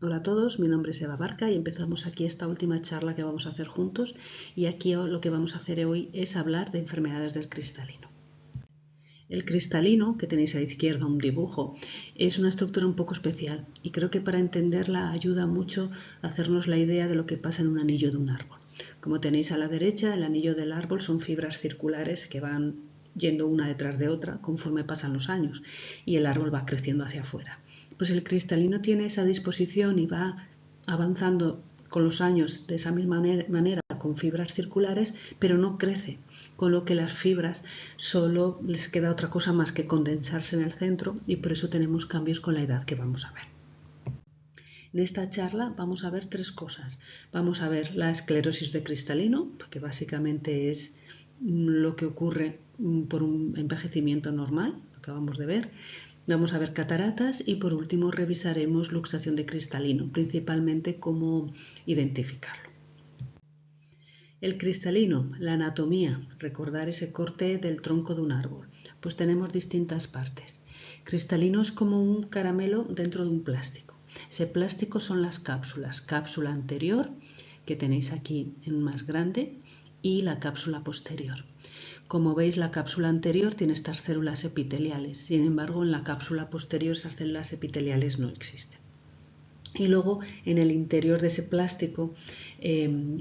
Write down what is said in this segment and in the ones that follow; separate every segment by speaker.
Speaker 1: Hola a todos, mi nombre es Eva Barca y empezamos aquí esta última charla que vamos a hacer juntos, y aquí lo que vamos a hacer hoy es hablar de enfermedades del cristalino. El cristalino, que tenéis a la izquierda un dibujo, es una estructura un poco especial y creo que para entenderla ayuda mucho a hacernos la idea de lo que pasa en un anillo de un árbol. Como tenéis a la derecha, el anillo del árbol son fibras circulares que van yendo una detrás de otra conforme pasan los años y el árbol va creciendo hacia afuera. Pues el cristalino tiene esa disposición y va avanzando con los años de esa misma manera con fibras circulares, pero no crece, con lo que las fibras solo les queda otra cosa más que condensarse en el centro, y por eso tenemos cambios con la edad que vamos a ver. En esta charla vamos a ver tres cosas. Vamos a ver la esclerosis de cristalino, que básicamente es lo que ocurre por un envejecimiento normal, lo que acabamos de ver. Vamos a ver cataratas y por último revisaremos luxación de cristalino, principalmente cómo identificarlo. El cristalino, la anatomía, recordar ese corte del tronco de un árbol. Pues tenemos distintas partes. Cristalino es como un caramelo dentro de un plástico. Ese plástico son las cápsulas. Cápsula anterior, que tenéis aquí en más grande, y la cápsula posterior. Como veis, la cápsula anterior tiene estas células epiteliales. Sin embargo, en la cápsula posterior esas células epiteliales no existen. Y luego en el interior de ese plástico,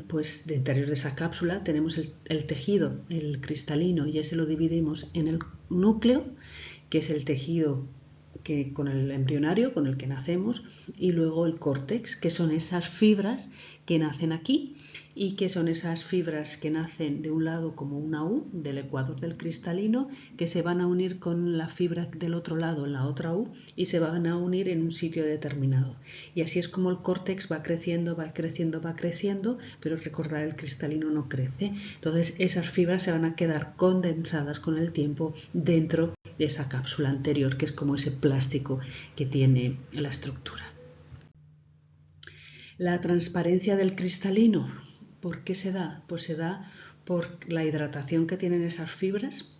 Speaker 1: pues de interior de esa cápsula tenemos el tejido, el cristalino, y ese lo dividimos en el núcleo, que es el tejido con el embrionario, con el que nacemos, y luego el córtex, que son esas fibras que nacen aquí y que son esas fibras que nacen de un lado como una U del ecuador del cristalino, que se van a unir con la fibra del otro lado en la otra U y se van a unir en un sitio determinado. Y así es como el córtex va creciendo, va creciendo, va creciendo, pero recordad, el cristalino no crece. Entonces esas fibras se van a quedar condensadas con el tiempo dentro de esa cápsula anterior, que es como ese plástico que tiene la estructura. La transparencia del cristalino, ¿por qué se da? Pues se da por la hidratación que tienen esas fibras.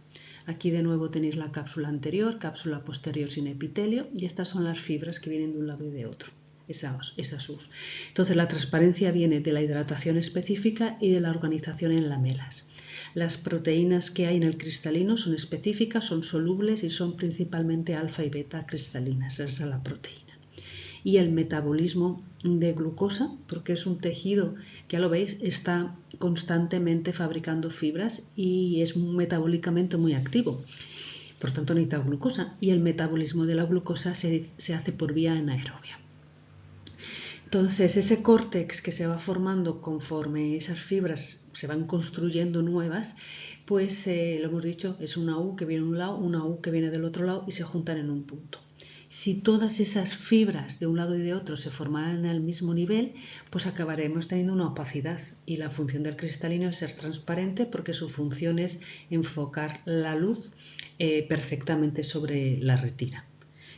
Speaker 1: Aquí de nuevo tenéis la cápsula anterior, cápsula posterior sin epitelio, y estas son las fibras que vienen de un lado y de otro, esas U's. Entonces la transparencia viene de la hidratación específica y de la organización en lamelas. Las proteínas que hay en el cristalino son específicas, son solubles y son principalmente alfa y beta cristalinas, esa es la proteína. Y el metabolismo de glucosa, porque es un tejido que, ya lo veis, está constantemente fabricando fibras y es metabólicamente muy activo. Por tanto necesita glucosa, y el metabolismo de la glucosa se hace por vía anaerobia. Entonces ese córtex que se va formando conforme esas fibras se van construyendo nuevas, pues lo hemos dicho, es una U que viene de un lado, una U que viene del otro lado y se juntan en un punto. Si todas esas fibras de un lado y de otro se formaran al mismo nivel, pues acabaremos teniendo una opacidad, y la función del cristalino es ser transparente porque su función es enfocar la luz perfectamente sobre la retina.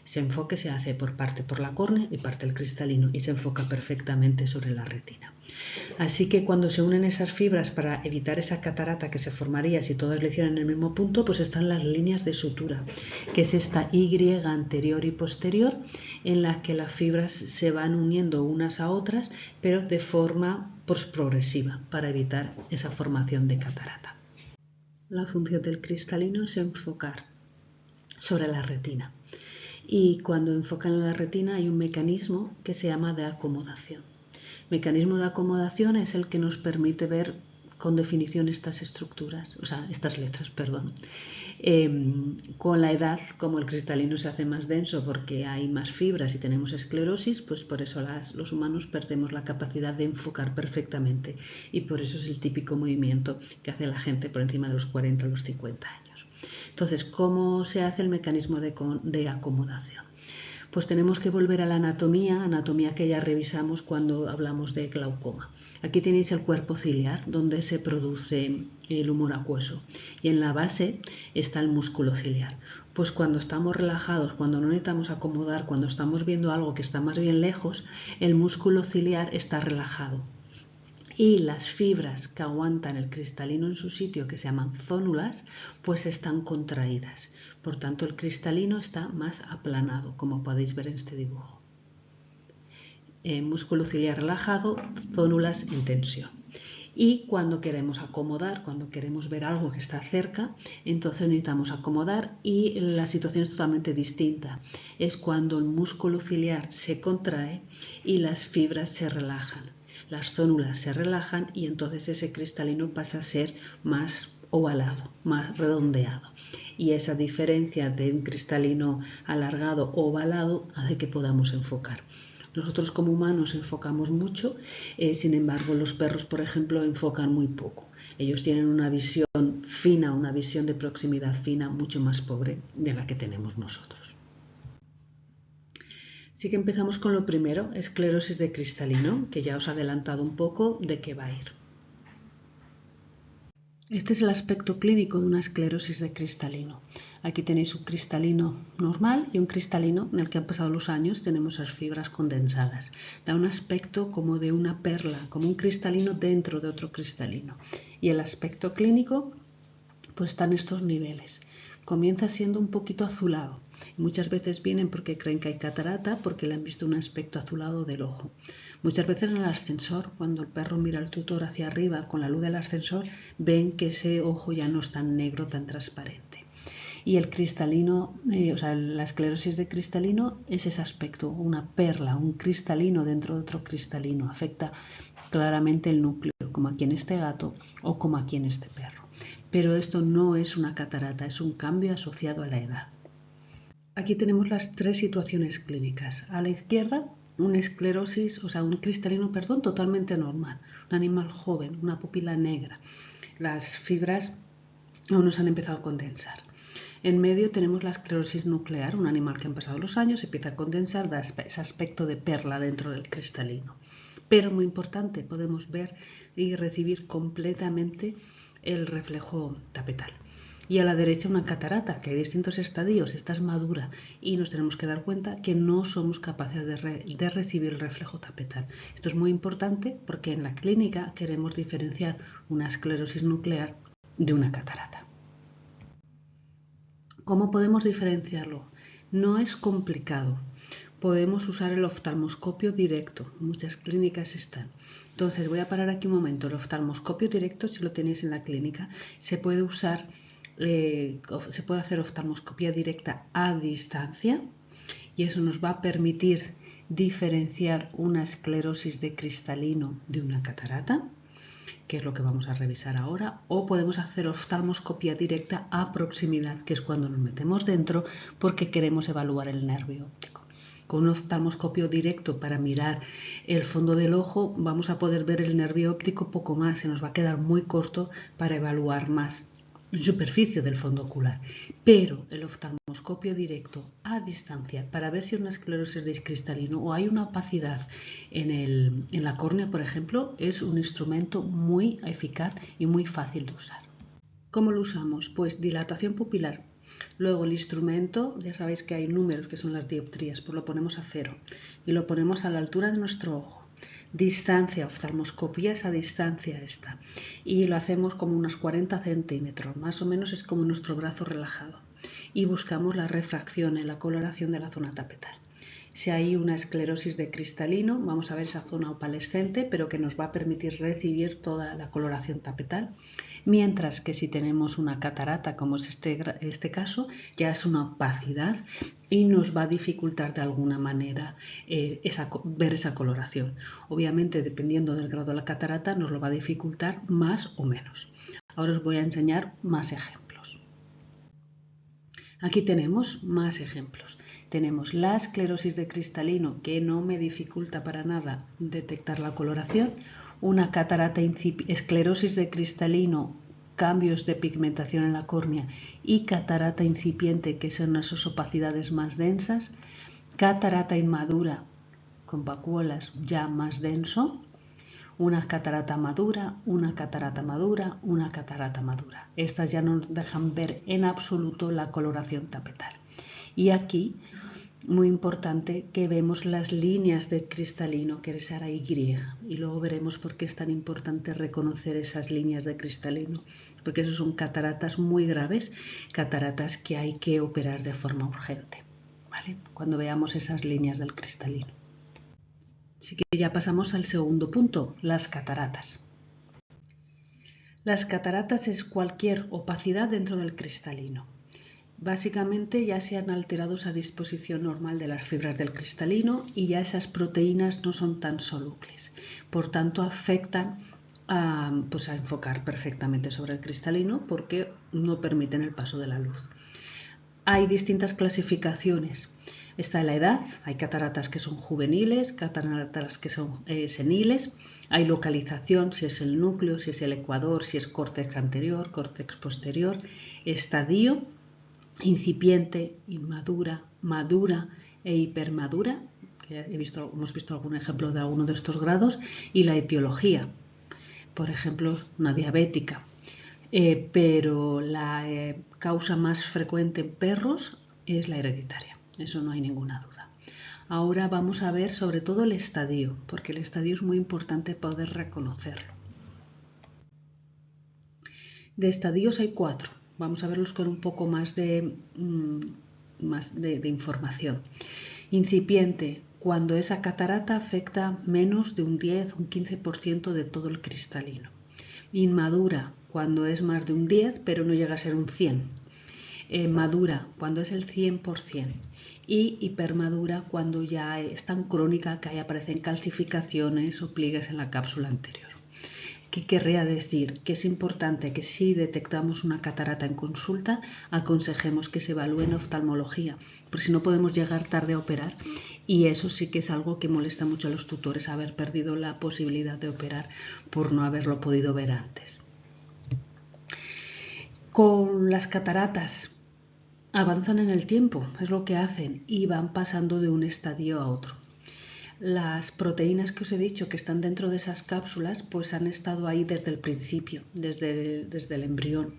Speaker 1: Ese enfoque se hace por la córnea y parte del cristalino y se enfoca perfectamente sobre la retina. Así que cuando se unen esas fibras para evitar esa catarata que se formaría si todas lo hicieran en el mismo punto, pues están las líneas de sutura, que es esta Y anterior y posterior, en la que las fibras se van uniendo unas a otras, pero de forma progresiva, para evitar esa formación de catarata. La función del cristalino es enfocar sobre la retina. Y cuando enfocan en la retina hay un mecanismo que se llama de acomodación. El mecanismo de acomodación es el que nos permite ver con definición estas estructuras, o sea, estas letras, perdón. Con la edad, como el cristalino se hace más denso porque hay más fibras y tenemos esclerosis, pues por eso los humanos perdemos la capacidad de enfocar perfectamente, y por eso es el típico movimiento que hace la gente por encima de los 40 o los 50 años. Entonces, ¿cómo se hace el mecanismo de acomodación? Pues tenemos que volver a la anatomía que ya revisamos cuando hablamos de glaucoma. Aquí tenéis el cuerpo ciliar, donde se produce el humor acuoso, y en la base está el músculo ciliar. Pues cuando estamos relajados, cuando no necesitamos acomodar, cuando estamos viendo algo que está más bien lejos, el músculo ciliar está relajado. Y las fibras que aguantan el cristalino en su sitio, que se llaman zónulas, pues están contraídas. Por tanto, el cristalino está más aplanado, como podéis ver en este dibujo. músculo ciliar relajado, zónulas en tensión. Y cuando queremos acomodar, cuando queremos ver algo que está cerca, entonces necesitamos acomodar y la situación es totalmente distinta. Es cuando el músculo ciliar se contrae y las fibras se relajan. Las zónulas se relajan y entonces ese cristalino pasa a ser más ovalado, más redondeado. Y esa diferencia de un cristalino alargado o ovalado hace que podamos enfocar. Nosotros como humanos enfocamos mucho, sin embargo los perros, por ejemplo, enfocan muy poco. Ellos tienen una visión fina, una visión de proximidad fina mucho más pobre de la que tenemos nosotros. Así que empezamos con lo primero, esclerosis de cristalino, que ya os he adelantado un poco de qué va a ir. Este es el aspecto clínico de una esclerosis de cristalino. Aquí tenéis un cristalino normal y un cristalino en el que han pasado los años, tenemos las fibras condensadas. Da un aspecto como de una perla, como un cristalino dentro de otro cristalino. Y el aspecto clínico pues está en estos niveles. Comienza siendo un poquito azulado. Muchas veces vienen porque creen que hay catarata, porque le han visto un aspecto azulado del ojo. Muchas veces en el ascensor, cuando el perro mira al tutor hacia arriba con la luz del ascensor, ven que ese ojo ya no es tan negro, tan transparente. Y el cristalino, la esclerosis de cristalino es ese aspecto, una perla, un cristalino dentro de otro cristalino. Afecta claramente el núcleo, como aquí en este gato o como aquí en este perro. Pero esto no es una catarata, es un cambio asociado a la edad. Aquí tenemos las tres situaciones clínicas. A la izquierda, una esclerosis, un cristalino, totalmente normal. Un animal joven, una pupila negra. Las fibras aún no se han empezado a condensar. En medio tenemos la esclerosis nuclear, un animal que han pasado los años, empieza a condensar, da ese aspecto de perla dentro del cristalino. Pero muy importante, podemos ver y recibir completamente el reflejo tapetal. Y a la derecha una catarata, que hay distintos estadios, esta es madura y nos tenemos que dar cuenta que no somos capaces de recibir el reflejo tapetal. Esto es muy importante porque en la clínica queremos diferenciar una esclerosis nuclear de una catarata. ¿Cómo podemos diferenciarlo? No es complicado. Podemos usar el oftalmoscopio directo. Muchas clínicas están. Entonces voy a parar aquí un momento. El oftalmoscopio directo, si lo tenéis en la clínica, se puede usar, se puede hacer oftalmoscopia directa a distancia y eso nos va a permitir diferenciar una esclerosis de cristalino de una catarata, que es lo que vamos a revisar ahora, o podemos hacer oftalmoscopia directa a proximidad, que es cuando nos metemos dentro porque queremos evaluar el nervio óptico. Con un oftalmoscopio directo para mirar el fondo del ojo vamos a poder ver el nervio óptico poco más, se nos va a quedar muy corto para evaluar más superficie del fondo ocular, pero el oftalmoscopio directo a distancia para ver si hay una esclerosis de cristalino o hay una opacidad en la córnea, por ejemplo, es un instrumento muy eficaz y muy fácil de usar. ¿Cómo lo usamos? Pues dilatación pupilar. Luego el instrumento, ya sabéis que hay números que son las dioptrías, pues lo ponemos a 0 y lo ponemos a la altura de nuestro ojo. Distancia, oftalmoscopía es a distancia esta, y lo hacemos como unos 40 centímetros, más o menos es como nuestro brazo relajado, y buscamos la refracción en la coloración de la zona tapetal. Si hay una esclerosis de cristalino, vamos a ver esa zona opalescente, pero que nos va a permitir recibir toda la coloración tapetal. Mientras que si tenemos una catarata, como es este caso, ya es una opacidad y nos va a dificultar de alguna manera ver esa coloración. Obviamente, dependiendo del grado de la catarata, nos lo va a dificultar más o menos. Ahora os voy a enseñar más ejemplos. Aquí tenemos más ejemplos. Tenemos la esclerosis de cristalino, que no me dificulta para nada detectar la coloración, una catarata esclerosis de cristalino, cambios de pigmentación en la córnea y catarata incipiente, que son esas opacidades más densas, catarata inmadura con vacuolas ya más denso, una catarata madura, una catarata madura, una catarata madura. Estas ya no nos dejan ver en absoluto la coloración tapetal. Y aquí, muy importante, que vemos las líneas del cristalino, que es la Y. Y luego veremos por qué es tan importante reconocer esas líneas de cristalino, porque esos son cataratas muy graves, cataratas que hay que operar de forma urgente, ¿vale? Cuando veamos esas líneas del cristalino. Así que ya pasamos al segundo punto, las cataratas. Las cataratas es cualquier opacidad dentro del cristalino. Básicamente ya se han alterado esa disposición normal de las fibras del cristalino y ya esas proteínas no son tan solubles. Por tanto, afectan a enfocar perfectamente sobre el cristalino porque no permiten el paso de la luz. Hay distintas clasificaciones. Está la edad, hay cataratas que son juveniles, cataratas que son seniles, hay localización, si es el núcleo, si es el ecuador, si es córtex anterior, córtex posterior, estadio, incipiente, inmadura, madura e hipermadura, que hemos visto algún ejemplo de alguno de estos grados, y la etiología, por ejemplo, una diabética. Pero la causa más frecuente en perros es la hereditaria, eso no hay ninguna duda. Ahora vamos a ver sobre todo el estadio, porque el estadio es muy importante poder reconocerlo. De estadios hay 4, vamos a verlos con un poco más de información. Incipiente, cuando esa catarata afecta menos de un 10 o un 15% de todo el cristalino. Inmadura, cuando es más de un 10 pero no llega a ser un 100. Madura, cuando es el 100%. Y hipermadura, cuando ya es tan crónica que ahí aparecen calcificaciones o pliegues en la cápsula anterior. ¿Qué querría decir? Que es importante que si detectamos una catarata en consulta, aconsejemos que se evalúe en oftalmología, porque si no podemos llegar tarde a operar y eso sí que es algo que molesta mucho a los tutores, haber perdido la posibilidad de operar por no haberlo podido ver antes. Con las cataratas avanzan en el tiempo, es lo que hacen, y van pasando de un estadio a otro. Las proteínas que os he dicho que están dentro de esas cápsulas pues han estado ahí desde el principio, desde el embrión,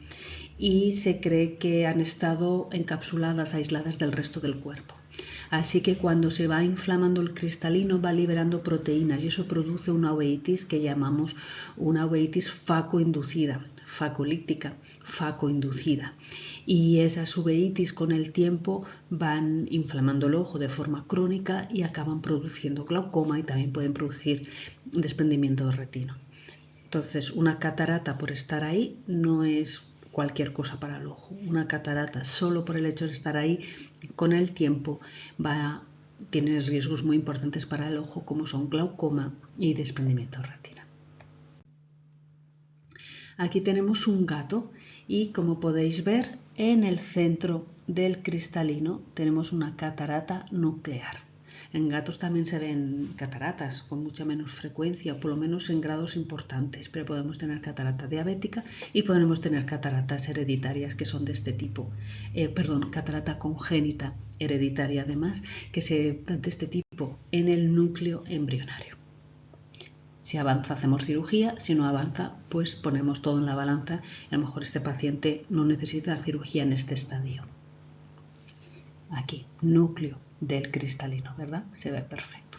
Speaker 1: y se cree que han estado encapsuladas, aisladas del resto del cuerpo. Así que cuando se va inflamando el cristalino va liberando proteínas y eso produce una uveitis que llamamos una uveitis facoinducida, facolíptica, facoinducida. Y esas uveitis con el tiempo van inflamando el ojo de forma crónica y acaban produciendo glaucoma y también pueden producir desprendimiento de retina. Entonces, una catarata por estar ahí no es cualquier cosa para el ojo. Una catarata solo por el hecho de estar ahí, con el tiempo tiene riesgos muy importantes para el ojo como son glaucoma y desprendimiento de retina. Aquí tenemos un gato y como podéis ver en el centro del cristalino tenemos una catarata nuclear. En gatos también se ven cataratas con mucha menos frecuencia, por lo menos en grados importantes, pero podemos tener catarata diabética y podemos tener cataratas hereditarias que son de este tipo, catarata congénita hereditaria además, que se dan de este tipo en el núcleo embrionario. Si avanza hacemos cirugía, si no avanza pues ponemos todo en la balanza y a lo mejor este paciente no necesita cirugía en este estadio. Aquí, núcleo del cristalino, ¿verdad? Se ve perfecto.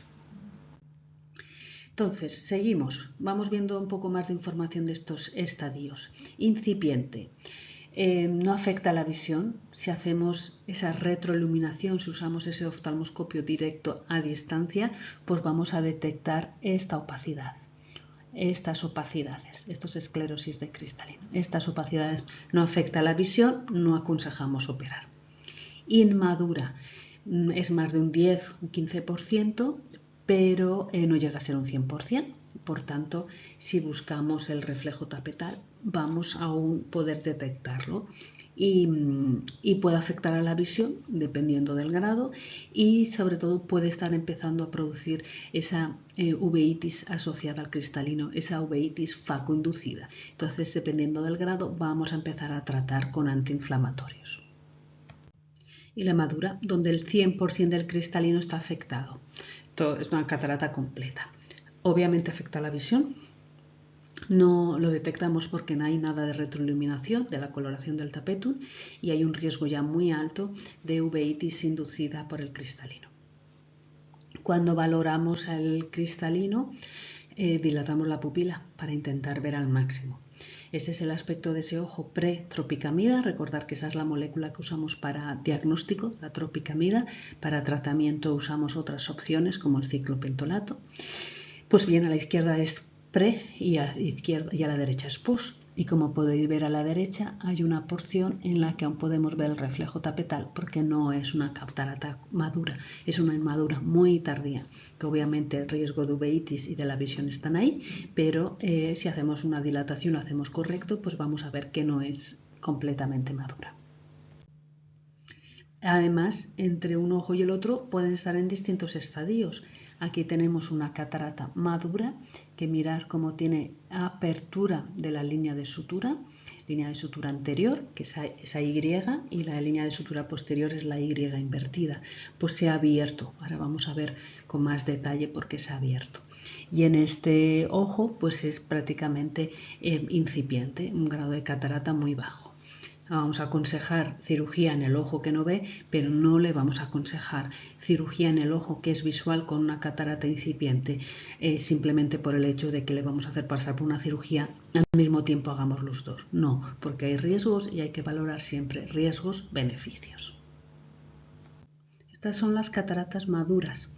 Speaker 1: Entonces, seguimos. Vamos viendo un poco más de información de estos estadios. Incipiente. No afecta la visión. Si hacemos esa retroiluminación, si usamos ese oftalmoscopio directo a distancia, pues vamos a detectar esta opacidad. Estas opacidades, estos esclerosis de cristalino. Estas opacidades no afectan la visión, no aconsejamos operar. Inmadura es más de un 10, un 15%, pero no llega a ser un 100%. Por tanto, si buscamos el reflejo tapetal, vamos a poder detectarlo y puede afectar a la visión dependiendo del grado y sobre todo puede estar empezando a producir esa uveitis asociada al cristalino, esa uveitis facoinducida. Entonces, dependiendo del grado, vamos a empezar a tratar con antiinflamatorios. Y la madura, donde el 100% del cristalino está afectado. Esto es una catarata completa. Obviamente afecta la visión. No lo detectamos porque no hay nada de retroiluminación de la coloración del tapetum y hay un riesgo ya muy alto de uveitis inducida por el cristalino. Cuando valoramos el cristalino, dilatamos la pupila para intentar ver al máximo. Ese es el aspecto de ese ojo pre-tropicamida. Recordar que esa es la molécula que usamos para diagnóstico, la tropicamida. Para tratamiento usamos otras opciones como el ciclopentolato. Pues bien, a la izquierda es pre y a la derecha es post. Y como podéis ver a la derecha hay una porción en la que aún podemos ver el reflejo tapetal porque no es una catarata madura, es una inmadura muy tardía, que obviamente el riesgo de uveitis y de la visión están ahí, pero si hacemos una dilatación, lo hacemos correcto, pues vamos a ver que no es completamente madura. Además, entre un ojo y el otro pueden estar en distintos estadios. Aquí tenemos una catarata madura, que mirar cómo tiene apertura de la línea de sutura anterior, que es esa Y, y la línea de sutura posterior es la Y invertida. Pues se ha abierto. Ahora vamos a ver con más detalle por qué se ha abierto. Y en este ojo pues es prácticamente incipiente, un grado de catarata muy bajo. Vamos a aconsejar cirugía en el ojo que no ve, pero no le vamos a aconsejar cirugía en el ojo que es visual con una catarata incipiente, simplemente por el hecho de que le vamos a hacer pasar por una cirugía al mismo tiempo hagamos los dos. No, porque hay riesgos y hay que valorar siempre riesgos-beneficios. Estas son las cataratas maduras,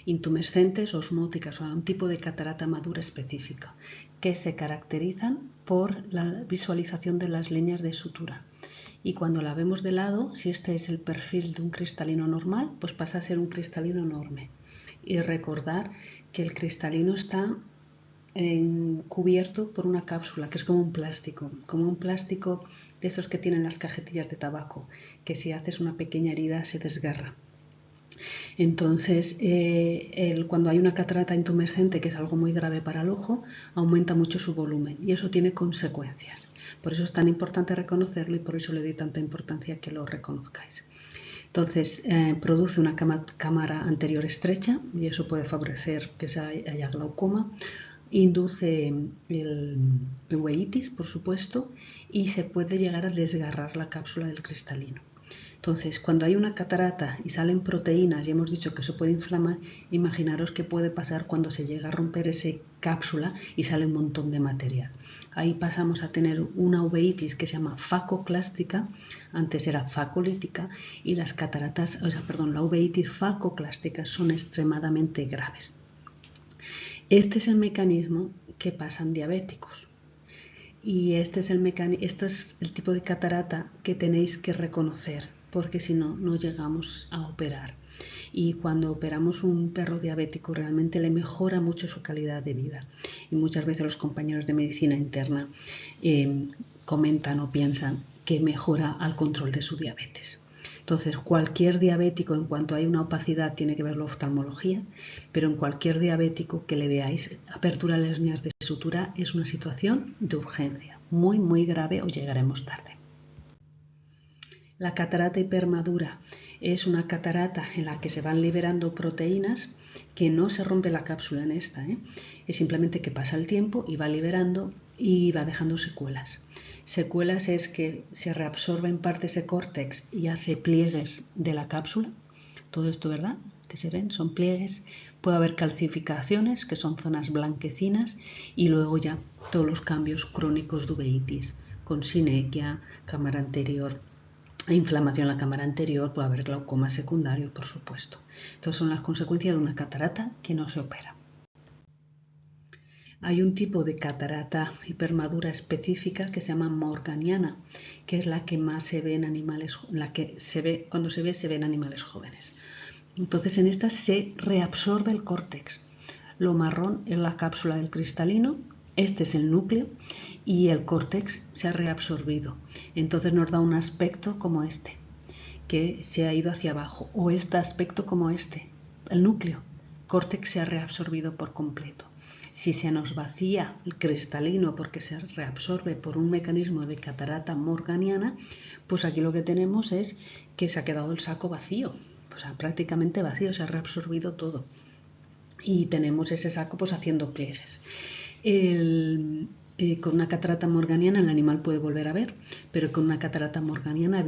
Speaker 1: intumescentes, osmóticas o un tipo de catarata madura específica, que se caracterizan por la visualización de las líneas de sutura. Y cuando la vemos de lado, si este es el perfil de un cristalino normal, pues pasa a ser un cristalino enorme. Y recordar que el cristalino está cubierto por una cápsula, que es como un plástico de esos que tienen las cajetillas de tabaco, que si haces una pequeña herida se desgarra. Entonces, cuando hay una catarata intumescente, que es algo muy grave para el ojo, aumenta mucho su volumen y eso tiene consecuencias. Por eso es tan importante reconocerlo y por eso le doy tanta importancia que lo reconozcáis. Entonces, produce una cámara anterior estrecha y eso puede favorecer que haya glaucoma. Induce el uveitis, por supuesto, y se puede llegar a desgarrar la cápsula del cristalino. Entonces, cuando hay una catarata y salen proteínas y hemos dicho que se puede inflamar, imaginaros qué puede pasar cuando se llega a romper esa cápsula y sale un montón de material. Ahí pasamos a tener una uveitis que se llama facoclástica, antes era facolítica, y las cataratas, la uveitis facoclástica son extremadamente graves. Este es el mecanismo que pasan diabéticos. Y este es el tipo de catarata que tenéis que reconocer, porque si no, no llegamos a operar. Y cuando operamos un perro diabético realmente le mejora mucho su calidad de vida. Y muchas veces los compañeros de medicina interna comentan o piensan que mejora al control de su diabetes. Entonces, cualquier diabético, en cuanto hay una opacidad, tiene que ver la oftalmología, pero en cualquier diabético que le veáis apertura de las líneas de sutura es una situación de urgencia, muy, muy grave o llegaremos tarde. La catarata hipermadura es una catarata en la que se van liberando proteínas, que no se rompe la cápsula en esta, es simplemente que pasa el tiempo y va liberando y va dejando secuelas. Secuelas es que se reabsorbe en parte ese córtex y hace pliegues de la cápsula. Todo esto, ¿verdad? Que se ven, son pliegues. Puede haber calcificaciones, que son zonas blanquecinas, y luego ya todos los cambios crónicos de uveitis, con sinequia, cámara anterior, inflamación en la cámara anterior, puede haber glaucoma secundario, por supuesto. Estas son las consecuencias de una catarata que no se opera. Hay un tipo de catarata hipermadura específica que se llama morganiana, que es la que más se ve en animales, cuando se ve en animales jóvenes. Entonces en esta se reabsorbe el córtex. Lo marrón es la cápsula del cristalino, este es el núcleo y el córtex se ha reabsorbido. Entonces nos da un aspecto como este, que se ha ido hacia abajo, o este aspecto como este, el núcleo, córtex se ha reabsorbido por completo. Si se nos vacía el cristalino porque se reabsorbe por un mecanismo de catarata morganiana, pues aquí lo que tenemos es que se ha quedado el saco vacío, o sea, prácticamente vacío, se ha reabsorbido todo. Y tenemos ese saco pues haciendo pliegues. Con una catarata morganiana el animal puede volver a ver, pero con una catarata morganiana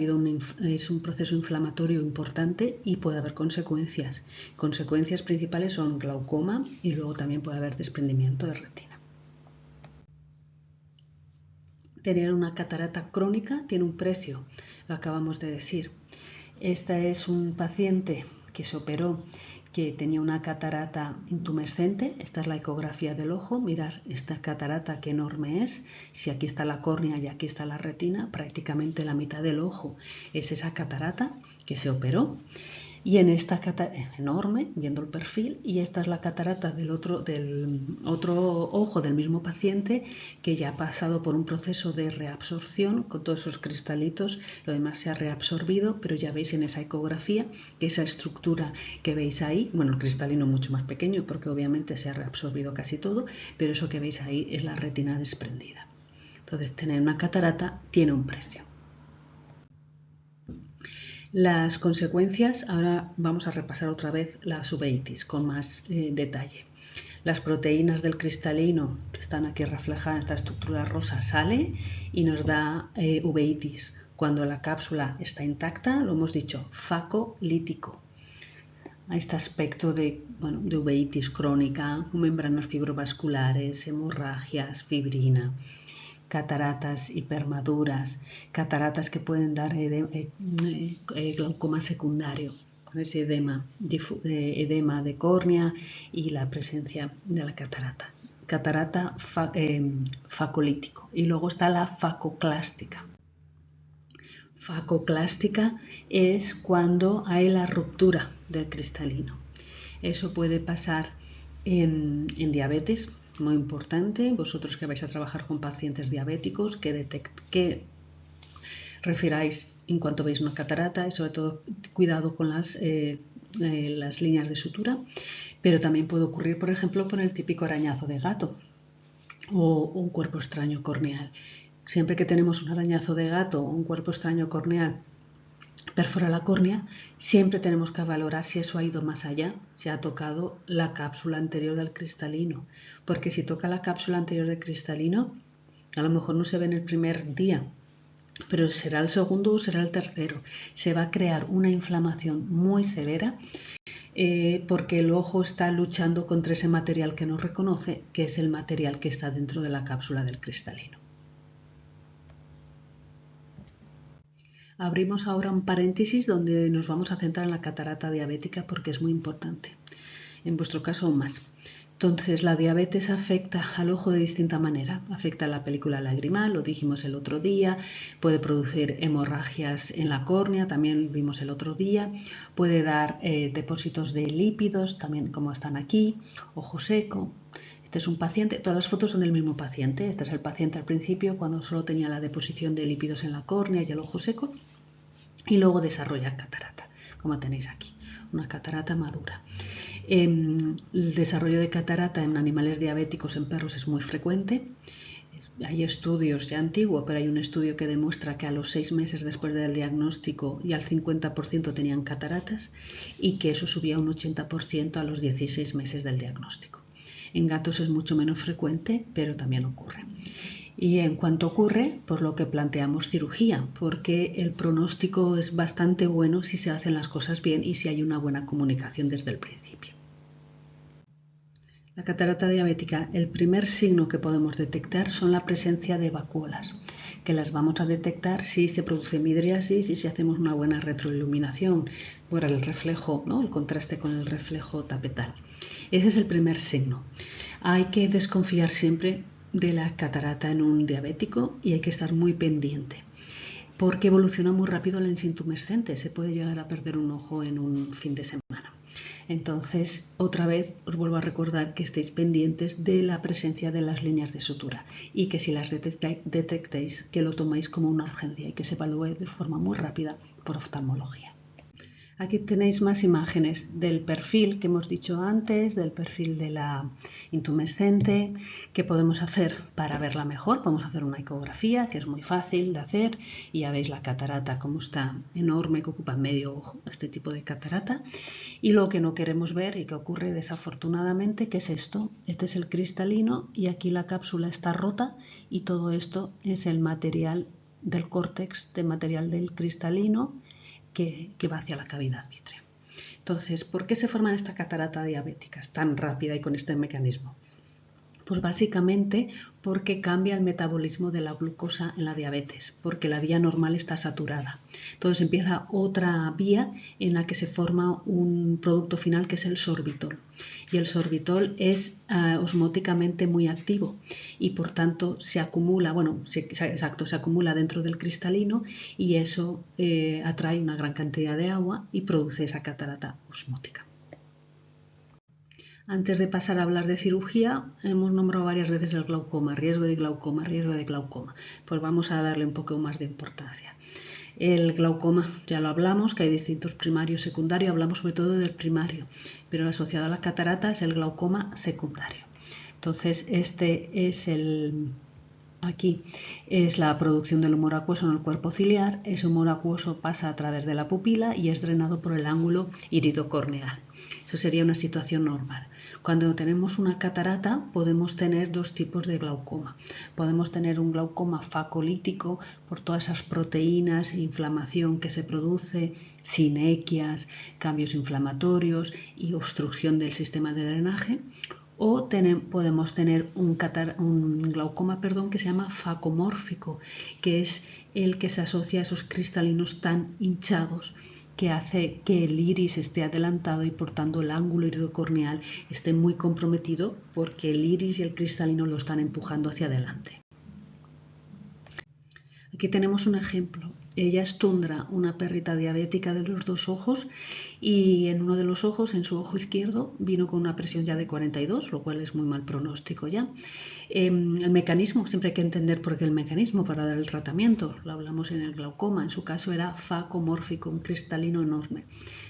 Speaker 1: es un proceso inflamatorio importante y puede haber consecuencias. Consecuencias principales son glaucoma y luego también puede haber desprendimiento de retina. Tener una catarata crónica tiene un precio, lo acabamos de decir. Esta es un paciente que se operó, que tenía una catarata intumescente. Esta es la ecografía del ojo. Mirad esta catarata qué enorme es. Si aquí está la córnea y aquí está la retina, prácticamente la mitad del ojo es esa catarata que se operó. Y en esta catarata enorme, viendo el perfil, y esta es la catarata del otro ojo del mismo paciente que ya ha pasado por un proceso de reabsorción con todos esos cristalitos, lo demás se ha reabsorbido, pero ya veis en esa ecografía que esa estructura que veis ahí, bueno, el cristalino mucho más pequeño porque obviamente se ha reabsorbido casi todo, pero eso que veis ahí es la retina desprendida. Entonces, tener una catarata tiene un precio. Las consecuencias, ahora vamos a repasar otra vez las uveitis con más detalle. Las proteínas del cristalino que están aquí reflejadas en esta estructura rosa sale y nos da uveitis. Cuando la cápsula está intacta, lo hemos dicho, facolítico. A este aspecto de uveitis crónica, membranas fibrovasculares, hemorragias, fibrina, cataratas hipermaduras, cataratas que pueden dar glaucoma secundario, con ese edema de córnea y la presencia de la catarata facolítico. Y luego está la facoclástica. Facoclástica es cuando hay la ruptura del cristalino. Eso puede pasar en diabetes, muy importante. Vosotros que vais a trabajar con pacientes diabéticos, que refiráis en cuanto veis una catarata y sobre todo cuidado con las líneas de sutura. Pero también puede ocurrir, por ejemplo, con el típico arañazo de gato o un cuerpo extraño corneal. Siempre que tenemos un arañazo de gato o un cuerpo extraño corneal perfora la córnea, siempre tenemos que valorar si eso ha ido más allá, si ha tocado la cápsula anterior del cristalino, porque si toca la cápsula anterior del cristalino, a lo mejor no se ve en el primer día, pero será el segundo o será el tercero. Se va a crear una inflamación muy severa porque el ojo está luchando contra ese material que no reconoce, que es el material que está dentro de la cápsula del cristalino. Abrimos ahora un paréntesis donde nos vamos a centrar en la catarata diabética porque es muy importante, en vuestro caso aún más. Entonces, la diabetes afecta al ojo de distinta manera. Afecta a la película lagrimal, lo dijimos el otro día, puede producir hemorragias en la córnea, también vimos el otro día, puede dar depósitos de lípidos, también como están aquí, ojo seco. Este es un paciente, todas las fotos son del mismo paciente. Este es el paciente al principio cuando solo tenía la deposición de lípidos en la córnea y el ojo seco y luego desarrolla catarata, como tenéis aquí, una catarata madura. El desarrollo de catarata en animales diabéticos en perros es muy frecuente. Hay estudios ya antiguos, pero hay un estudio que demuestra que a los 6 meses después del diagnóstico ya el 50% tenían cataratas y que eso subía un 80% a los 16 meses del diagnóstico. En gatos es mucho menos frecuente, pero también ocurre. Y en cuanto ocurre, por lo que planteamos cirugía, porque el pronóstico es bastante bueno si se hacen las cosas bien y si hay una buena comunicación desde el principio. La catarata diabética, el primer signo que podemos detectar son la presencia de vacuolas, que las vamos a detectar si se produce midriasis y si hacemos una buena retroiluminación por el reflejo, ¿no? El contraste con el reflejo tapetal. Ese es el primer signo. Hay que desconfiar siempre de la catarata en un diabético y hay que estar muy pendiente porque evoluciona muy rápido la insintumescente, se puede llegar a perder un ojo en un fin de semana. Entonces, otra vez os vuelvo a recordar que estéis pendientes de la presencia de las líneas de sutura y que si las detectéis, que lo toméis como una urgencia y que se evalúe de forma muy rápida por oftalmología. Aquí tenéis más imágenes del perfil que hemos dicho antes, del perfil de la intumescente, que podemos hacer para verla mejor. Podemos hacer una ecografía, que es muy fácil de hacer, y ya veis la catarata como está enorme, que ocupa medio ojo, este tipo de catarata. Y lo que no queremos ver y que ocurre desafortunadamente, ¿qué es esto? Este es el cristalino y aquí la cápsula está rota y todo esto es el material del córtex, de material del cristalino, que va hacia la cavidad vítrea. Entonces, ¿por qué se forma esta catarata diabética tan rápida y con este mecanismo? Pues básicamente porque cambia el metabolismo de la glucosa en la diabetes, porque la vía normal está saturada. Entonces empieza otra vía en la que se forma un producto final que es el sorbitol. Y el sorbitol es osmóticamente muy activo y por tanto se acumula, se acumula dentro del cristalino y eso atrae una gran cantidad de agua y produce esa catarata osmótica. Antes de pasar a hablar de cirugía, hemos nombrado varias veces el glaucoma, riesgo de glaucoma, riesgo de glaucoma. Pues vamos a darle un poco más de importancia. El glaucoma, ya lo hablamos, que hay distintos primarios y secundarios, hablamos sobre todo del primario, pero el asociado a la catarata es el glaucoma secundario. Entonces, aquí es la producción del humor acuoso en el cuerpo ciliar. Ese humor acuoso pasa a través de la pupila y es drenado por el ángulo iridocorneal. Eso sería una situación normal. Cuando tenemos una catarata podemos tener dos tipos de glaucoma. Podemos tener un glaucoma facolítico por todas esas proteínas, inflamación que se produce, sinequias, cambios inflamatorios y obstrucción del sistema de drenaje. O podemos tener un glaucoma que se llama facomórfico, que es el que se asocia a esos cristalinos tan hinchados que hace que el iris esté adelantado y por tanto el ángulo iridocorneal esté muy comprometido porque el iris y el cristalino lo están empujando hacia adelante. Aquí tenemos un ejemplo. Ella es Tundra, una perrita diabética de los dos ojos, y en uno de los ojos, en su ojo izquierdo, vino con una presión ya de 42, lo cual es muy mal pronóstico ya. El mecanismo, siempre hay que entender por qué el mecanismo para dar el tratamiento, lo hablamos en el glaucoma, en su caso era facomórfico, un cristalino enorme.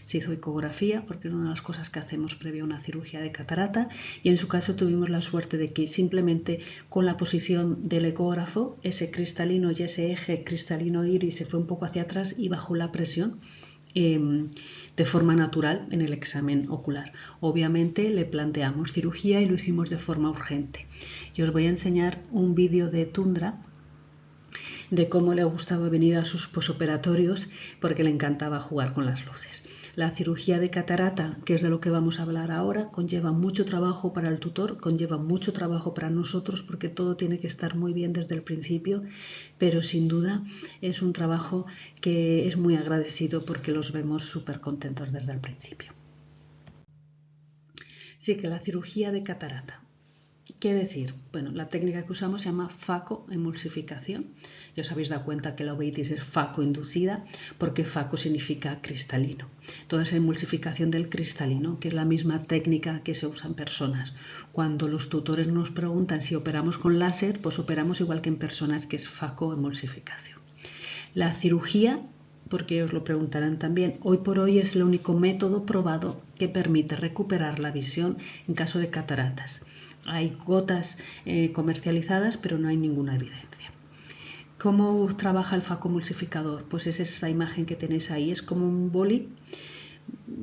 Speaker 1: Se hizo ecografía porque es una de las cosas que hacemos previo a una cirugía de catarata y en su caso tuvimos la suerte de que simplemente con la posición del ecógrafo ese cristalino y ese eje cristalino iris se fue un poco hacia atrás y bajó la presión de forma natural en el examen ocular. Obviamente le planteamos cirugía y lo hicimos de forma urgente. Yo os voy a enseñar un vídeo de Tundra de cómo le gustaba venir a sus posoperatorios porque le encantaba jugar con las luces. La cirugía de catarata, que es de lo que vamos a hablar ahora, conlleva mucho trabajo para el tutor, conlleva mucho trabajo para nosotros porque todo tiene que estar muy bien desde el principio, pero sin duda es un trabajo que es muy agradecido porque los vemos súper contentos desde el principio. Así que la cirugía de catarata. ¿Qué decir? Bueno, la técnica que usamos se llama facoemulsificación. Ya os habéis dado cuenta que la uveitis es facoinducida porque faco significa cristalino. Entonces, emulsificación del cristalino, que es la misma técnica que se usa en personas. Cuando los tutores nos preguntan si operamos con láser, pues operamos igual que en personas, que es facoemulsificación. La cirugía, porque os lo preguntarán también, hoy por hoy es el único método probado que permite recuperar la visión en caso de cataratas. Hay gotas comercializadas, pero no hay ninguna evidencia. ¿Cómo trabaja el facomulsificador? Pues es esa imagen que tenéis ahí, es como un boli,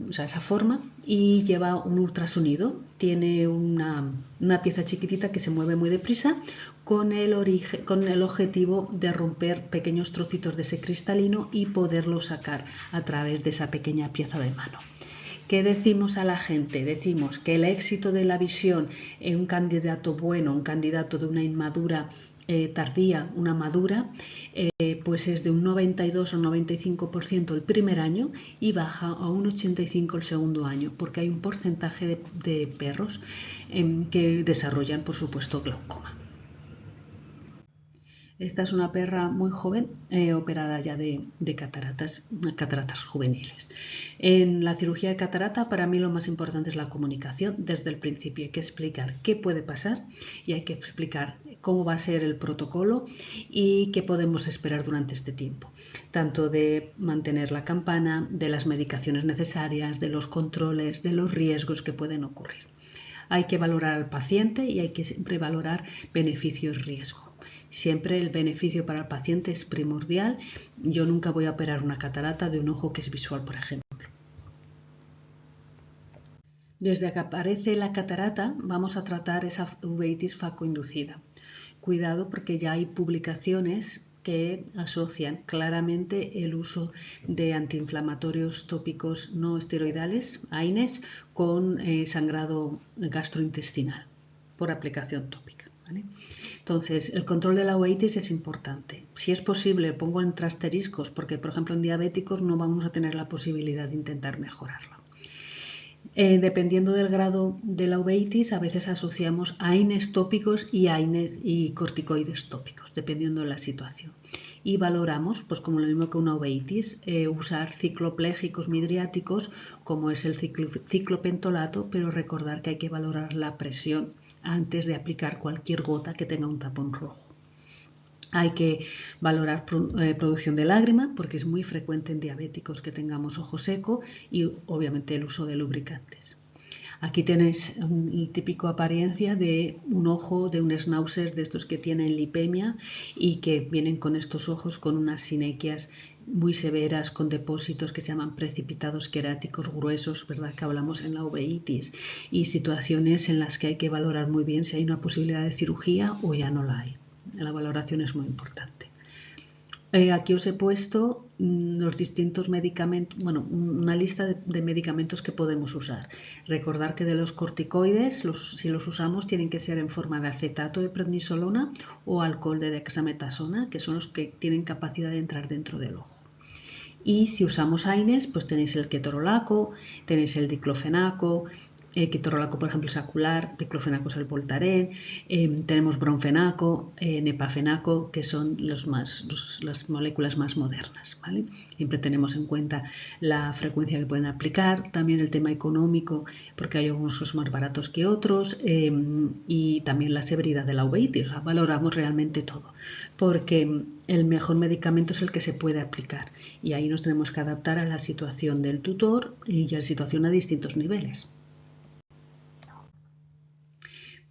Speaker 1: o sea, esa forma, y lleva un ultrasonido. Tiene una pieza chiquitita que se mueve muy deprisa con el objetivo de romper pequeños trocitos de ese cristalino y poderlo sacar a través de esa pequeña pieza de mano. ¿Qué decimos a la gente? Decimos que el éxito de la visión en un candidato bueno, un candidato de una inmadura tardía, una madura, pues es de un 92 o 95% el primer año y baja a un 85% el segundo año, porque hay un porcentaje de perros que desarrollan, por supuesto, glaucoma. Esta es una perra muy joven, operada ya de cataratas juveniles. En la cirugía de catarata, para mí lo más importante es la comunicación desde el principio. Hay que explicar qué puede pasar y hay que explicar cómo va a ser el protocolo y qué podemos esperar durante este tiempo. Tanto de mantener la campana, de las medicaciones necesarias, de los controles, de los riesgos que pueden ocurrir. Hay que valorar al paciente y hay que siempre valorar beneficios-riesgo. Siempre el beneficio para el paciente es primordial. Yo nunca voy a operar una catarata de un ojo que es visual, por ejemplo. Desde que aparece la catarata vamos a tratar esa uveitis facoinducida. Cuidado porque ya hay publicaciones que asocian claramente el uso de antiinflamatorios tópicos no esteroidales, AINES, con sangrado gastrointestinal. por aplicación tópica, ¿vale? Entonces, el control de la uveitis es importante. Si es posible, pongo entre asteriscos, porque por ejemplo en diabéticos no vamos a tener la posibilidad de intentar mejorarlo. Dependiendo del grado de la uveitis, a veces asociamos AINES tópicos y corticoides tópicos, dependiendo de la situación. Y valoramos, pues como lo mismo que una uveitis, usar cicloplégicos midriáticos, como es el ciclopentolato, pero recordar que hay que valorar la presión antes de aplicar cualquier gota que tenga un tapón rojo. Hay que valorar producción de lágrima, porque es muy frecuente en diabéticos que tengamos ojo seco, y obviamente el uso de lubricantes. Aquí tenéis la típica apariencia de un ojo de un schnauzer, de estos que tienen lipemia y que vienen con estos ojos con unas sinequias muy severas, con depósitos que se llaman precipitados queráticos gruesos, ¿verdad? Que hablamos en la uveitis, y situaciones en las que hay que valorar muy bien si hay una posibilidad de cirugía o ya no la hay. La valoración es muy importante. Aquí os he puesto los distintos medicamentos, bueno, una lista de medicamentos que podemos usar. Recordar que de los corticoides, si los usamos, tienen que ser en forma de acetato de prednisolona o alcohol de dexametasona, que son los que tienen capacidad de entrar dentro del ojo. Y si usamos AINES, pues tenéis el ketorolaco, tenéis el diclofenaco, ketorolaco, por ejemplo, es acular, diclofenaco es el Voltaren, tenemos bromfenaco, nepafenaco, que son las moléculas más modernas, ¿vale? Siempre tenemos en cuenta la frecuencia que pueden aplicar, también el tema económico, porque hay algunos que son más baratos que otros, y también la severidad de la uveitis. Valoramos realmente todo, porque el mejor medicamento es el que se puede aplicar, y ahí nos tenemos que adaptar a la situación del tutor y a la situación a distintos niveles.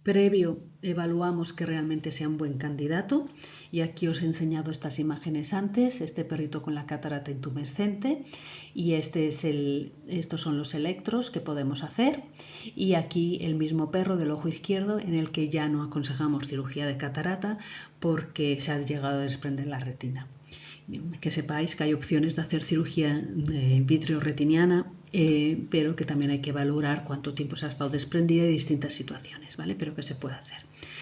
Speaker 1: Previo evaluamos que realmente sea un buen candidato, y aquí os he enseñado estas imágenes antes, este perrito con la catarata intumescente, y estos son los electros que podemos hacer, y aquí el mismo perro del ojo izquierdo en el que ya no aconsejamos cirugía de catarata porque se ha llegado a desprender la retina. Que sepáis que hay opciones de hacer cirugía vitreoretiniana, pero que también hay que valorar cuánto tiempo se ha estado desprendida y distintas situaciones, ¿vale? Pero que se puede hacer.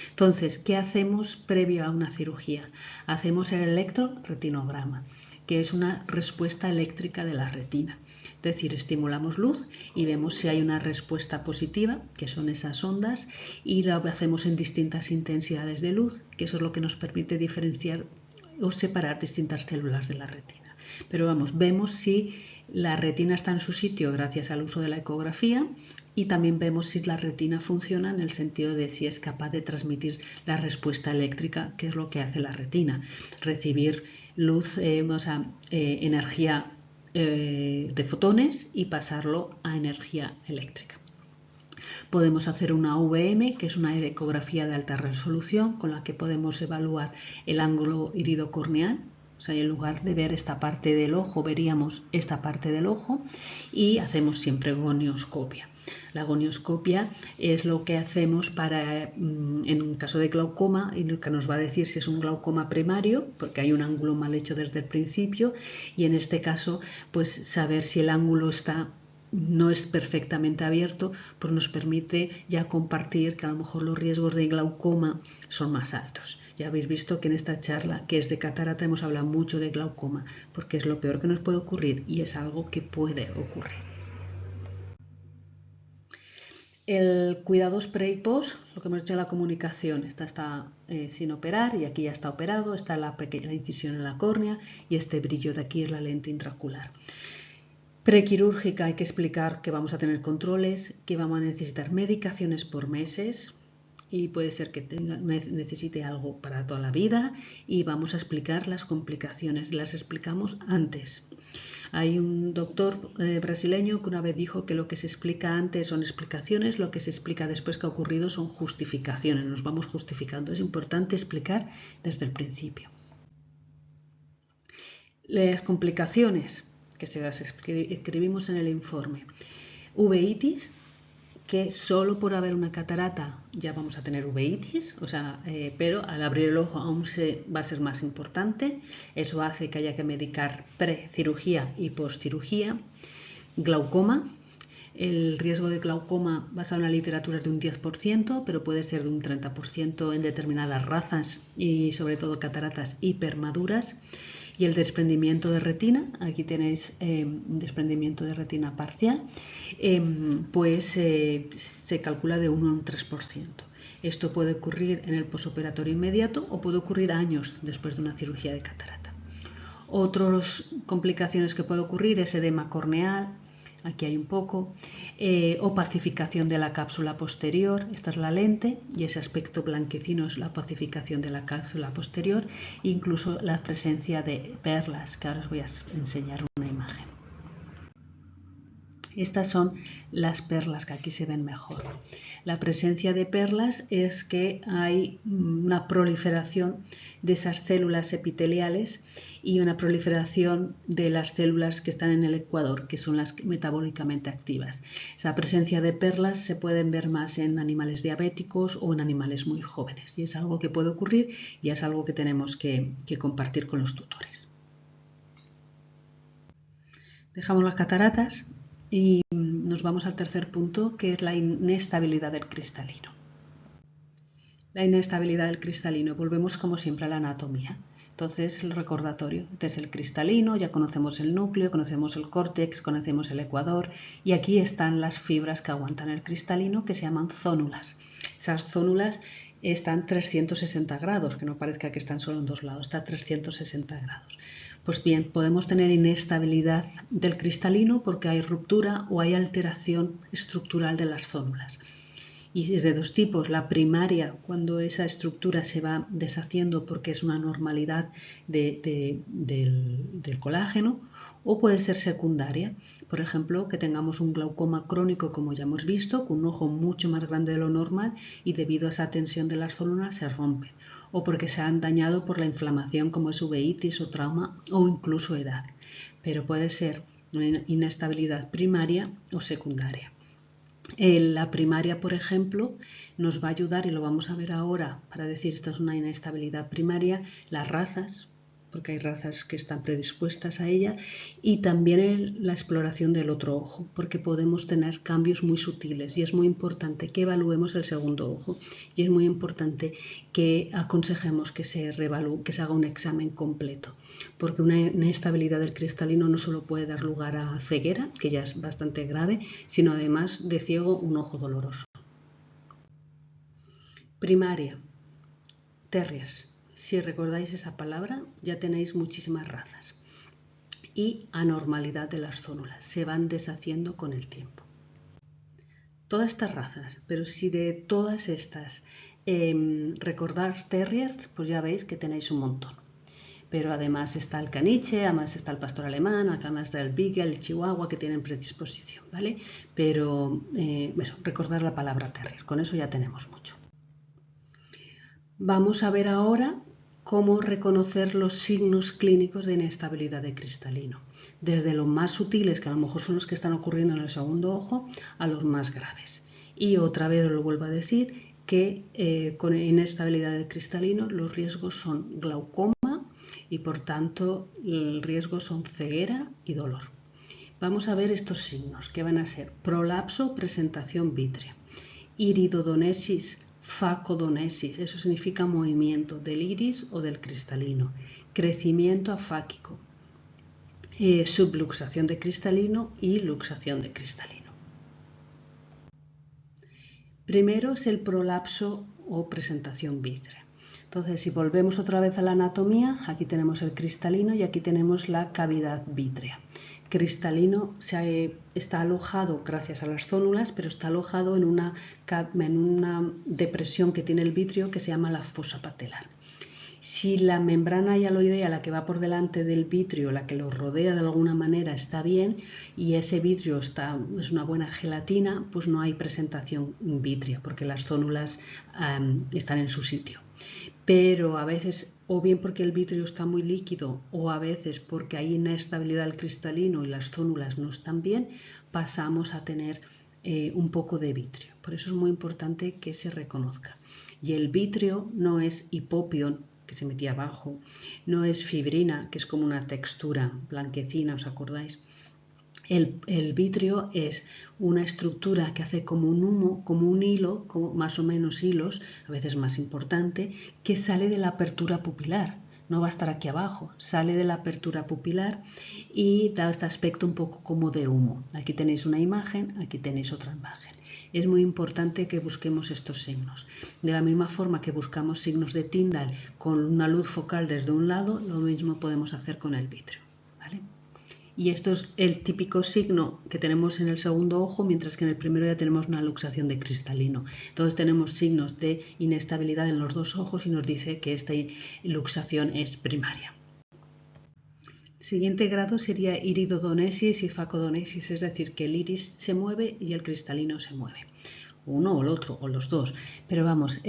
Speaker 1: Entonces, ¿qué hacemos previo a una cirugía? Hacemos el electroretinograma, que es una respuesta eléctrica de la retina. Es decir, estimulamos luz y vemos si hay una respuesta positiva, que son esas ondas, y lo hacemos en distintas intensidades de luz, que eso es lo que nos permite diferenciar o separar distintas células de la retina. Pero vemos si la retina está en su sitio gracias al uso de la ecografía, y también vemos si la retina funciona en el sentido de si es capaz de transmitir la respuesta eléctrica, que es lo que hace la retina, recibir luz, energía de fotones y pasarlo a energía eléctrica. Podemos hacer una VM, que es una ecografía de alta resolución, con la que podemos evaluar el ángulo iridocorneal. O sea, en lugar de ver esta parte del ojo, veríamos esta parte del ojo, y hacemos siempre gonioscopia. La gonioscopia es lo que hacemos en un caso de glaucoma, y lo que nos va a decir si es un glaucoma primario, porque hay un ángulo mal hecho desde el principio, y en este caso, pues saber si el ángulo no es perfectamente abierto, pues nos permite ya compartir que a lo mejor los riesgos de glaucoma son más altos. Ya habéis visto que en esta charla, que es de catarata, hemos hablado mucho de glaucoma, porque es lo peor que nos puede ocurrir y es algo que puede ocurrir. El cuidados pre y post, lo que hemos hecho en la comunicación, esta está sin operar y aquí ya está operado, está la pequeña incisión en la córnea y este brillo de aquí es la lente intraocular. Prequirúrgica, hay que explicar que vamos a tener controles, que vamos a necesitar medicaciones por meses y puede ser que necesite algo para toda la vida, y vamos a explicar las complicaciones, las explicamos antes. Hay un doctor brasileño que una vez dijo que lo que se explica antes son explicaciones, lo que se explica después que ha ocurrido son justificaciones, nos vamos justificando. Es importante explicar desde el principio. Las complicaciones que se las escribimos en el informe. Uveitis, que solo por haber una catarata ya vamos a tener uveitis, pero al abrir el ojo aún va a ser más importante. Eso hace que haya que medicar pre-cirugía y post-cirugía. Glaucoma, el riesgo de glaucoma basado en la literatura es de un 10%, pero puede ser de un 30% en determinadas razas y sobre todo cataratas hipermaduras. Y el desprendimiento de retina, aquí tenéis un desprendimiento de retina parcial, se calcula de 1 a un 3%. Esto puede ocurrir en el posoperatorio inmediato o puede ocurrir años después de una cirugía de catarata. Otras complicaciones que puede ocurrir es edema corneal, aquí hay un poco, opacificación de la cápsula posterior, esta es la lente y ese aspecto blanquecino es la opacificación de la cápsula posterior, incluso la presencia de perlas, que ahora os voy a enseñar una imagen. Estas son las perlas, que aquí se ven mejor. La presencia de perlas es que hay una proliferación de esas células epiteliales y una proliferación de las células que están en el ecuador, que son las metabólicamente activas. Esa presencia de perlas se pueden ver más en animales diabéticos o en animales muy jóvenes, y es algo que puede ocurrir y es algo que tenemos que compartir con los tutores. Dejamos las cataratas y nos vamos al tercer punto, que es la inestabilidad del cristalino. La inestabilidad del cristalino, volvemos como siempre a la anatomía. Entonces, el recordatorio, este es el cristalino, ya conocemos el núcleo, conocemos el córtex, conocemos el ecuador, y aquí están las fibras que aguantan el cristalino, que se llaman zónulas. Esas zónulas están 360 grados, que no parezca que están solo en dos lados, está a 360 grados. Pues bien, podemos tener inestabilidad del cristalino porque hay ruptura o hay alteración estructural de las zónulas. Y es de dos tipos. La primaria, cuando esa estructura se va deshaciendo porque es una normalidad del colágeno, o puede ser secundaria. Por ejemplo, que tengamos un glaucoma crónico, como ya hemos visto, con un ojo mucho más grande de lo normal y debido a esa tensión de las zónulas se rompe. O porque se han dañado por la inflamación, como es uveitis o trauma o incluso edad. Pero puede ser una inestabilidad primaria o secundaria. La primaria, por ejemplo, nos va a ayudar, y lo vamos a ver ahora, para decir esto es una inestabilidad primaria, las razas, porque hay razas que están predispuestas a ella, y también la exploración del otro ojo, porque podemos tener cambios muy sutiles y es muy importante que evaluemos el segundo ojo y es muy importante que aconsejemos que se haga un examen completo, porque una inestabilidad del cristalino no solo puede dar lugar a ceguera, que ya es bastante grave, sino además de ciego, un ojo doloroso. Primaria, terriers. Si recordáis esa palabra, ya tenéis muchísimas razas. Y anormalidad de las zónulas, se van deshaciendo con el tiempo. Todas estas razas, pero si de todas estas recordar terriers, pues ya veis que tenéis un montón. Pero además está el caniche, además está el pastor alemán, además está el beagle, el chihuahua, que tienen predisposición, ¿vale? Pero recordar la palabra terrier, con eso ya tenemos mucho. Vamos a ver ahora cómo reconocer los signos clínicos de inestabilidad de cristalino, desde los más sutiles, que a lo mejor son los que están ocurriendo en el segundo ojo, a los más graves. Y otra vez os lo vuelvo a decir, que con inestabilidad del cristalino los riesgos son glaucoma y por tanto el riesgo son ceguera y dolor. Vamos a ver estos signos, que van a ser prolapso, presentación vítrea, iridodonesis, facodonesis, eso significa movimiento del iris o del cristalino, crecimiento afáquico, subluxación de cristalino y luxación de cristalino. Primero es el prolapso o presentación vítrea. Entonces, si volvemos otra vez a la anatomía, aquí tenemos el cristalino y aquí tenemos la cavidad vítrea. Cristalino está alojado gracias a las zónulas, pero está alojado en una depresión que tiene el vitrio que se llama la fosa patelar. Si la membrana hialoidea, la que va por delante del vitrio, la que lo rodea de alguna manera, está bien y ese vitrio es una buena gelatina, pues no hay presentación vítrea porque las zónulas están en su sitio. Pero a veces, o bien porque el vitrio está muy líquido o a veces porque hay inestabilidad del cristalino y las zónulas no están bien, pasamos a tener un poco de vitrio. Por eso es muy importante que se reconozca. Y el vitrio no es hipopión, que se metía abajo, no es fibrina, que es como una textura blanquecina, ¿os acordáis? El vitrio es una estructura que hace como un humo, como un hilo, como más o menos hilos, a veces más importante, que sale de la apertura pupilar. No va a estar aquí abajo, sale de la apertura pupilar y da este aspecto un poco como de humo. Aquí tenéis una imagen, aquí tenéis otra imagen. Es muy importante que busquemos estos signos. De la misma forma que buscamos signos de Tyndall con una luz focal desde un lado, lo mismo podemos hacer con el vitrio, ¿vale? Y esto es el típico signo que tenemos en el segundo ojo, mientras que en el primero ya tenemos una luxación de cristalino. Entonces tenemos signos de inestabilidad en los dos ojos y nos dice que esta luxación es primaria. Siguiente grado sería iridodonesis y facodonesis, es decir, que el iris se mueve y el cristalino se mueve. Uno o el otro, o los dos. Pero vamos,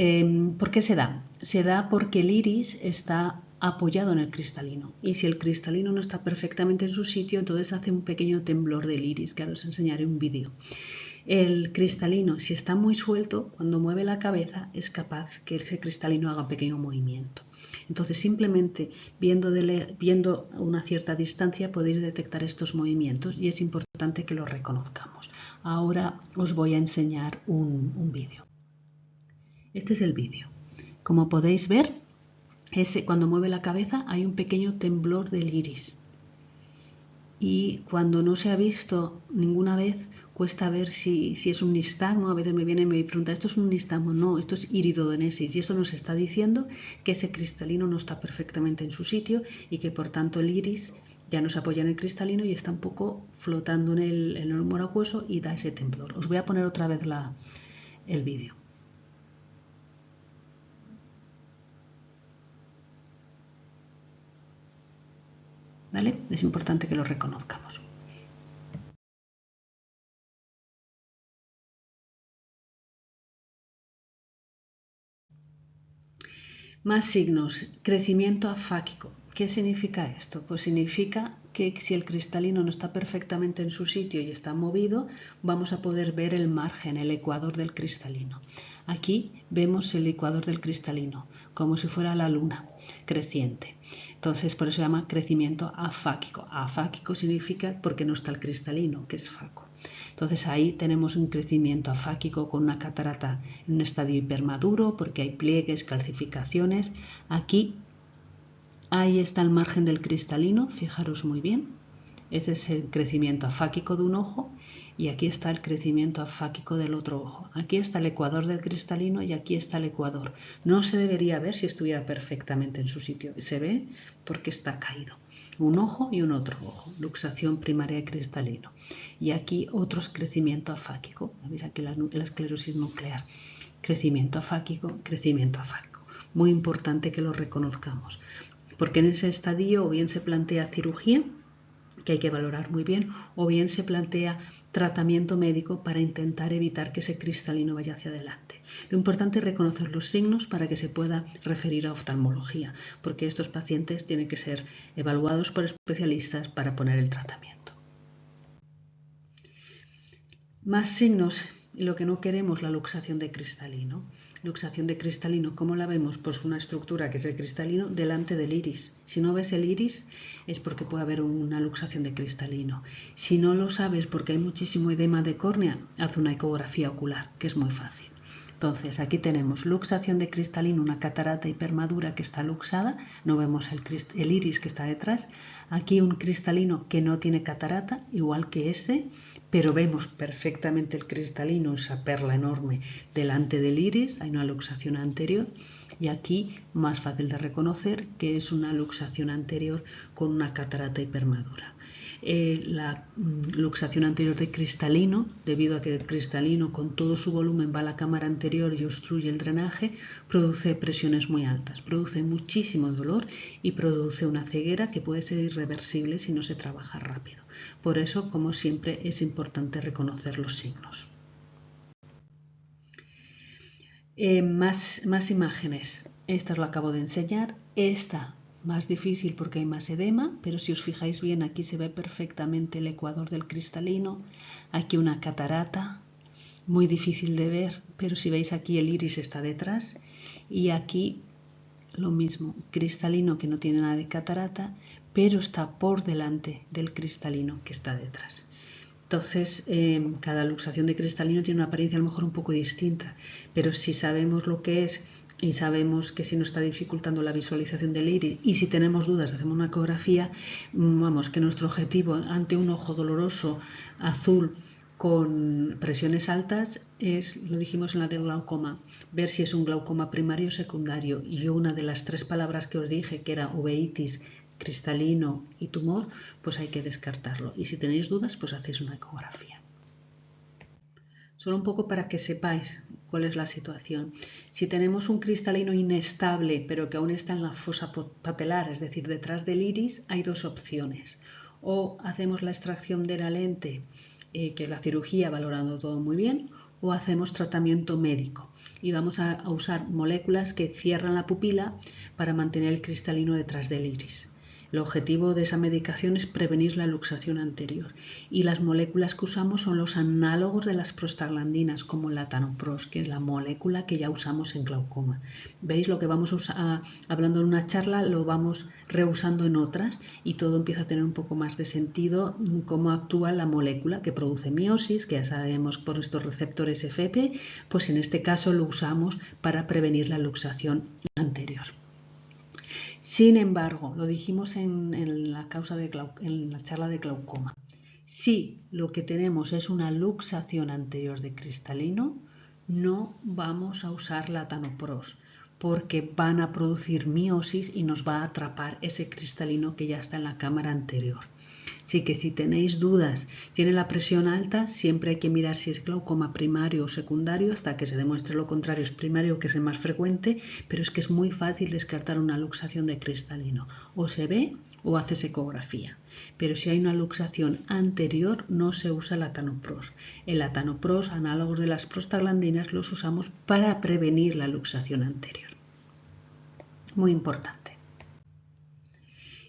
Speaker 1: ¿por qué se da? Se da porque el iris está apoyado en el cristalino. Y si el cristalino no está perfectamente en su sitio, entonces hace un pequeño temblor del iris, que ahora os enseñaré un vídeo. El cristalino, si está muy suelto, cuando mueve la cabeza, es capaz que ese cristalino haga un pequeño movimiento. Entonces, simplemente viendo a una cierta distancia podéis detectar estos movimientos y es importante que los reconozcamos. Ahora os voy a enseñar un vídeo. Este es el vídeo. Como podéis ver, cuando mueve la cabeza hay un pequeño temblor del iris. Y cuando no se ha visto ninguna vez, cuesta ver si es un nistagmo. A veces me viene y me pregunta, ¿esto es un nistagmo? No, esto es iridodonesis. Y eso nos está diciendo que ese cristalino no está perfectamente en su sitio y que por tanto el iris ya no se apoya en el cristalino y está un poco flotando en el humor acuoso y da ese temblor. Os voy a poner otra vez el vídeo. ¿Vale? Es importante que lo reconozcamos. Más signos. Crecimiento afáquico. ¿Qué significa esto? Pues significa que si el cristalino no está perfectamente en su sitio y está movido, vamos a poder ver el margen, el ecuador del cristalino. Aquí vemos el ecuador del cristalino, como si fuera la luna creciente. Entonces, por eso se llama crecimiento afáquico. Afáquico significa porque no está el cristalino, que es faco. Entonces ahí tenemos un crecimiento afáquico con una catarata en un estadio hipermaduro porque hay pliegues, calcificaciones. Aquí, ahí está el margen del cristalino, fijaros muy bien. Ese es el crecimiento afáquico de un ojo y aquí está el crecimiento afáquico del otro ojo. Aquí está el ecuador del cristalino y aquí está el ecuador. No se debería ver si estuviera perfectamente en su sitio. Se ve porque está caído. Un ojo y un otro ojo. Luxación primaria de cristalino. Y aquí otro crecimiento afáquico. ¿Veis aquí la esclerosis nuclear? Crecimiento afáquico, crecimiento afáquico. Muy importante que lo reconozcamos. Porque en ese estadio o bien se plantea cirugía, que hay que valorar muy bien, o bien se plantea tratamiento médico para intentar evitar que ese cristalino vaya hacia adelante. Lo importante es reconocer los signos para que se pueda referir a oftalmología, porque estos pacientes tienen que ser evaluados por especialistas para poner el tratamiento. Más signos, y lo que no queremos, la luxación de cristalino. Luxación de cristalino, ¿cómo la vemos? Pues una estructura que es el cristalino delante del iris. Si no ves el iris es porque puede haber una luxación de cristalino. Si no lo sabes porque hay muchísimo edema de córnea, haz una ecografía ocular, que es muy fácil. Entonces aquí tenemos luxación de cristalino, una catarata hipermadura que está luxada, no vemos el iris que está detrás. Aquí un cristalino que no tiene catarata, igual que este, pero vemos perfectamente el cristalino, esa perla enorme delante del iris, hay una luxación anterior y aquí más fácil de reconocer que es una luxación anterior con una catarata hipermadura. La luxación anterior de cristalino, debido a que el cristalino con todo su volumen va a la cámara anterior y obstruye el drenaje, produce presiones muy altas, produce muchísimo dolor y produce una ceguera que puede ser irreversible si no se trabaja rápido. Por eso, como siempre, es importante reconocer los signos. Más imágenes. Esta os la acabo de enseñar. Esta más difícil porque hay más edema, pero si os fijáis bien aquí se ve perfectamente el ecuador del cristalino. Aquí una catarata, muy difícil de ver, pero si veis aquí el iris está detrás. Y aquí lo mismo, cristalino que no tiene nada de catarata, pero está por delante del cristalino que está detrás. Entonces, cada luxación de cristalino tiene una apariencia a lo mejor un poco distinta, pero si sabemos lo que es y sabemos que si nos está dificultando la visualización del iris y si tenemos dudas hacemos una ecografía, vamos, que nuestro objetivo ante un ojo doloroso azul con presiones altas es, lo dijimos en la del glaucoma, ver si es un glaucoma primario o secundario. Y una de las 3 palabras que os dije, que era uveitis, cristalino y tumor, pues hay que descartarlo. Y si tenéis dudas, pues hacéis una ecografía. Solo un poco para que sepáis cuál es la situación. Si tenemos un cristalino inestable, pero que aún está en la fosa patelar, es decir, detrás del iris, hay 2 opciones. O hacemos la extracción de la lente, que la cirugía valorando todo muy bien, o hacemos tratamiento médico y vamos a usar moléculas que cierran la pupila para mantener el cristalino detrás del iris. El objetivo de esa medicación es prevenir la luxación anterior y las moléculas que usamos son los análogos de las prostaglandinas, como el latanoprost, que es la molécula que ya usamos en glaucoma. ¿Veis? Lo que vamos hablando en una charla lo vamos reusando en otras y todo empieza a tener un poco más de sentido cómo actúa la molécula que produce miosis, que ya sabemos por estos receptores FP, pues en este caso lo usamos para prevenir la luxación anterior. Sin embargo, lo dijimos en la charla de glaucoma, si lo que tenemos es una luxación anterior de cristalino, no vamos a usar latanoprost porque van a producir miosis y nos va a atrapar ese cristalino que ya está en la cámara anterior. Así que si tenéis dudas, tiene la presión alta, siempre hay que mirar si es glaucoma primario o secundario hasta que se demuestre lo contrario, es primario, que es el más frecuente, pero es que es muy fácil descartar una luxación de cristalino. O se ve o haces ecografía. Pero si hay una luxación anterior, no se usa el latanoprost. El latanoprost, análogos de las prostaglandinas, los usamos para prevenir la luxación anterior. Muy importante.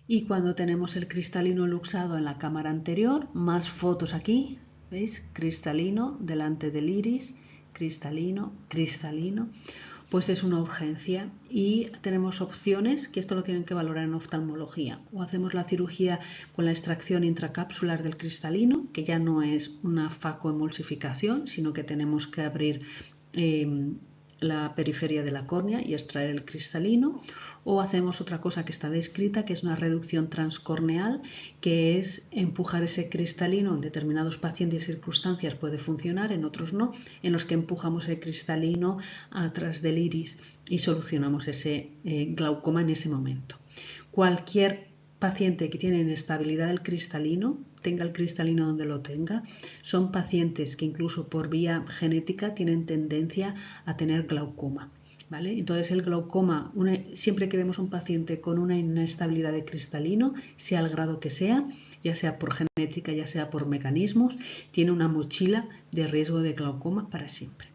Speaker 1: Y cuando tenemos el cristalino luxado en la cámara anterior, más fotos aquí, ¿veis? Cristalino delante del iris, cristalino, cristalino, pues es una urgencia y tenemos opciones, que esto lo tienen que valorar en oftalmología, o hacemos la cirugía con la extracción intracapsular del cristalino, que ya no es una facoemulsificación, sino que tenemos que abrir la periferia de la córnea y extraer el cristalino, o hacemos otra cosa que está descrita, que es una reducción transcorneal, que es empujar ese cristalino. En determinados pacientes y circunstancias puede funcionar, en otros no, en los que empujamos el cristalino atrás del iris y solucionamos ese glaucoma en ese momento. Cualquier paciente que tiene inestabilidad del cristalino, tenga el cristalino donde lo tenga, son pacientes que incluso por vía genética tienen tendencia a tener glaucoma. ¿Vale? Entonces el glaucoma, siempre que vemos un paciente con una inestabilidad de cristalino, sea el grado que sea, ya sea por genética, ya sea por mecanismos, tiene una mochila de riesgo de glaucoma para siempre.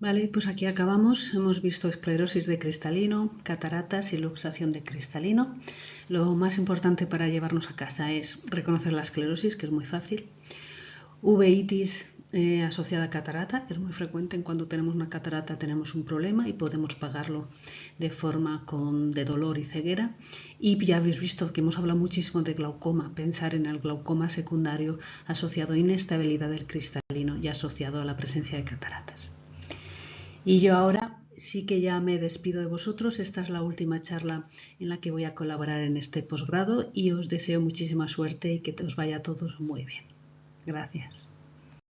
Speaker 1: Vale, pues aquí acabamos. Hemos visto esclerosis de cristalino, cataratas y luxación de cristalino. Lo más importante para llevarnos a casa es reconocer la esclerosis, que es muy fácil. Uveitis asociada a catarata, que es muy frecuente. En cuando tenemos una catarata tenemos un problema y podemos pagarlo de forma de dolor y ceguera. Y ya habéis visto que hemos hablado muchísimo de glaucoma, pensar en el glaucoma secundario asociado a inestabilidad del cristalino y asociado a la presencia de cataratas. Y yo ahora sí que ya me despido de vosotros. Esta es la última charla en la que voy a colaborar en este posgrado y os deseo muchísima suerte y que os vaya a todos muy bien. Gracias.